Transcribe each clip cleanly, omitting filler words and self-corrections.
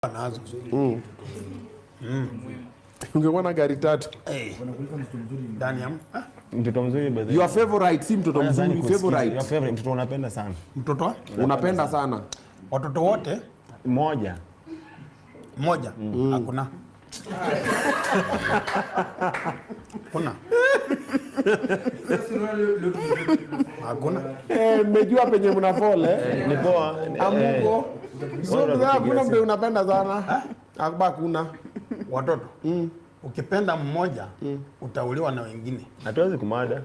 nazo. Ungekuwa na gari 3. Ndani ya Mtoto mzuri baadhi. Your favorite si mtoto mzuri, favorite. Your favorite mtoto unapenda sana. mtoto Unapenda sana. watoto wote Mmoja. Hakuna. Kuna. Hakuna. Mmejua penye mnafole. Ni poa. Amuko. So kuna mtu unapenda sana. Hakuna. Watoto. Ukipenda mmoja utauliwa na wengine. Hatuwezi kumada.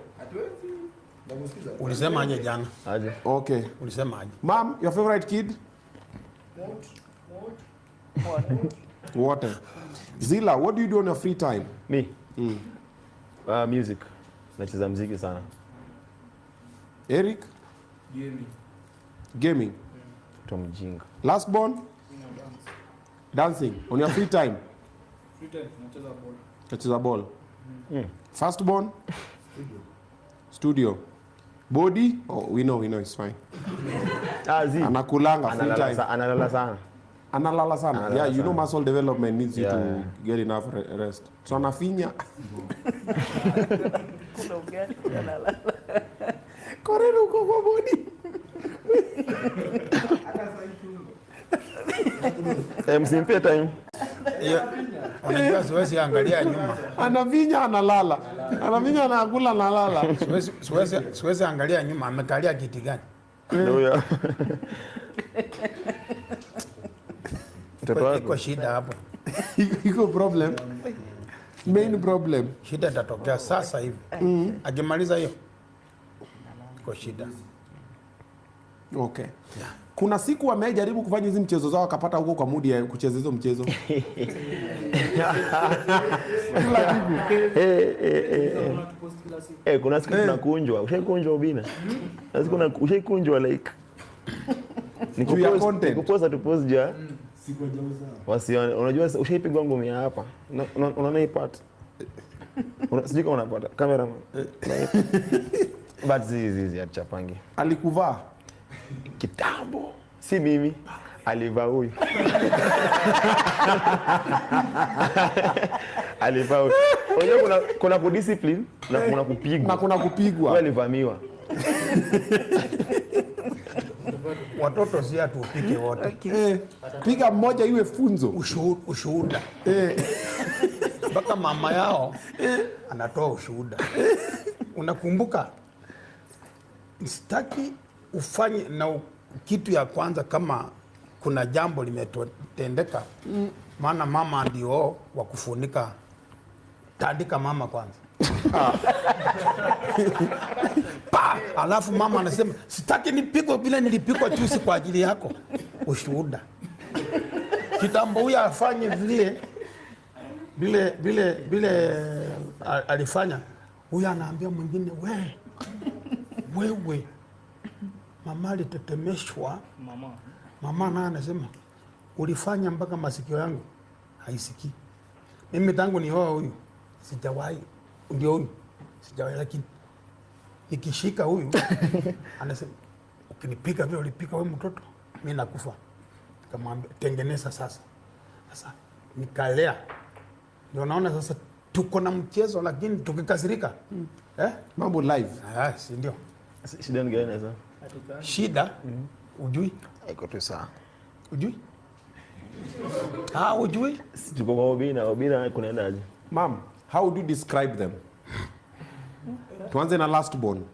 Ulisema aje jana? Aje. Okay. Ulisema aje? Mom, your favorite kid? Water. Zila, what do you do on your free time? Me? Music. Nacheza muziki sana. Eric? Gaming. Mjinga. Last born? Dancing. On your free time? Nacheza ball. First born? Studio. Body? Oh, we know it's fine. Anakulanga free time. Analala sana. Analala sana. Yeah, you know muscle development needs you to get enough rest. So anafinya. Koreno uko kwa body. Msimpe time. Unajua siwezi angalia nyuma. Anafinya analala. Anafinya anakula analala. Siwezi angalia nyuma, amekalia kiti gani? Ndio. Iko shida hapo. Iko problem. Main problem. Shida itatokea sasa hivi. Akimaliza hiyo. Iko shida. Okay. Kuna siku wamejaribu kufanya hizo mchezo zao akapata huko kwa mudi ya kucheza hizo mchezo. Kuna siku tunakunjwa. Ushakunjwa ubina. Na siku ushakunjwa like. Nikupoza tu post ja. Wasione. Unajua ushaipigwa ngumi hapa. Unaona hii part. Sijui kama unapata cameraman. But zizi achapangi. Alikuvaa kitambo. Si mimi. Alivaa huyu. Alivaa huyu. Unajua kuna discipline na kuna kupigwa. Na kuna kupigwa. Wewe alivamiwa. Watoto si atupike wote. Piga mmoja iwe funzo. Ushuhuda. Mpaka mama yao anatoa ushuhuda. Unakumbuka? Sitaki ufanye na kitu ya kwanza kama kuna jambo limetendeka. Maana mama ndio wa kufunika. Tandika mama kwanza. Alafu mama anasema sitaki nipigwe bila nilipigwa juzi kwa ajili yako. Ushuhuda. Kitambo huyu afanye vile alifanya. Huyu anaambia mwingine wewe mama alitetemeshwa. Mama naye anasema ulifanya mpaka masikio yangu haisikii. Mimi tangu ni huyu sijawahi, ndio huyu sijawahi, lakini nikishika huyu anasema ukinipiga vile ulipiga wewe mtoto mimi nakufa. Nikamwambia tengeneza sasa nikalea. Ndio naona sasa tuko na mchezo, lakini tukikasirika mambo live. Si ndio? Shida ni gani sasa? Shida ujui iko tu sawa. Ujui? Ujui? Tuko kwa Obina kunaendaje? Mom, how would you describe them? Tuanze na last born.